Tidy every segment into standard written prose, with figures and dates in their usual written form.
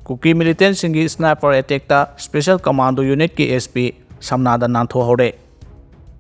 cookie militant सिंगी sniper attack ता special commando unit की SP समना दा नांथोखौरे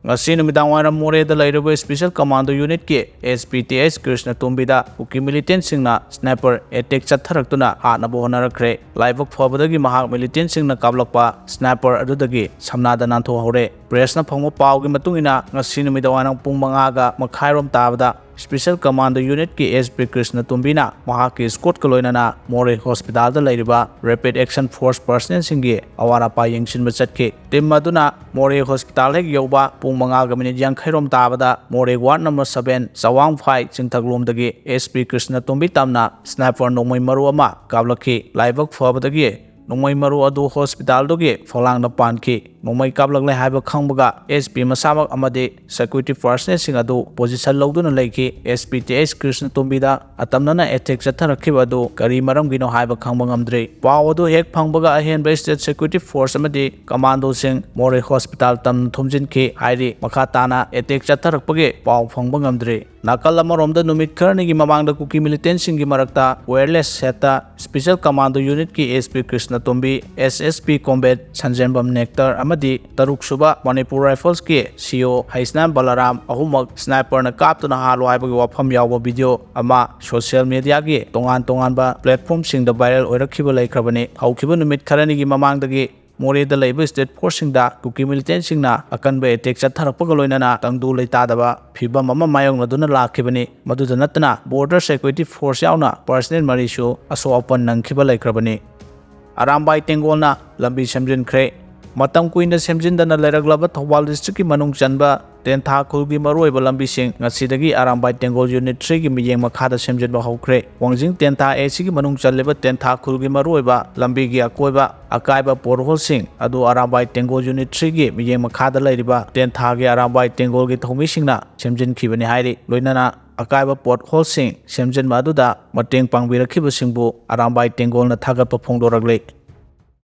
ngasi numidang waram Moreh da lairaba special commando unit ki SPTS Krishna Tumbida kuki militant singna sniper attack chatharakuna hatnabu honarakre laibok phobadagi mahak militant singna kablokpa sniper adudagi Samna Da Nanthokhoure press na phangmo pawgi matungina ngasi numidang waram pung 5 ga makhairom tabada Special Commando Unit की SP Krishna Tumbina महाक की squad को लोइनाना Moreh Hospital दा लाइरिबा Rapid Action Force personnel सिंगी अवारा पा यंगसिन बचतके team मदुना Moreh Hospital हेक यौबा पुंग 5 ga minute यांखैरोम ताबदा Moreh Ward number 7 Sawang Phai चिंथगलोमदगी SP Krishna Tumbi tamna sniper नोंमै मरु अमा काबलखी लाइबक फबदगी नोंमै मरु अदु hospital दोगे फलांग पानखी नोंमै काबलगले हाइब खंबगा SP मसामक अमदे सिक्योरिटी पर्सनल सिंग अदु पोजीशन लौदुना लैखी SPTS Krishna Tumbida अतमनना अटैक चथरखिब अदु करी मरमगिनो हाइब खंब ngamdre पाव अदु हेक फंगबगा अहेन स्टेट सिक्योरिटी फोर्स अमदे कमांडो सिंग Moreh Hospital तम थुमजिनखी हाइरि मखा ताना अटैक चथरखपगे पाव फंगब ngamdre नाकल अमरोमदा नुमित खरनिगी ममांगदा कुकी मिलिटेंट सिंगी मरक्ता वायरलेस सेटा स्पेशल कमांडो यूनिट की SP Krishna Tumbi SSP Combat Sanjenbam Nectar amadi taruk suba Manipuri Rifles ki CO Haisnam Balaram ahumag sniper na kaptuna halo haibagi wafam yawba video ama social media gi tongan ba platform sing da viral oirakhiba laikhrabani hawkhiba numit kharanigi mamangdagi Moreh da laiba state force sing da kuki militant sing na akanba attack chatharakpaga loinana tangdu leitadaba phibam ama mayong naduna lakhibani maduda natna border security force yauna personnel marisu aso open nangkhiba laikhrabani Arambai Tengolna Lambi Semkhre Matam Kuina Semjindana Leraglaba Thawal District ki manung chanba Tenthakhoure maroiba lambi sing ngasidagi Arambai Tengol Unit 3 ki miyeng makhada semjinba hokre Wangjing Tentha AC ki manung chanleba Tenthakhoure maroiba lambi gi akoiba akaiba porhol sing adu Arambai Tengol Unit 3 ki miyeng makhada lairiba Tentha gi Arambai Tengol gi thomi singna semjin khibani hairi loinana akaiba porthol sing semjin maduda mateng pangbirakhiba singbu Arambai Tengol na thagatpa phongdoragle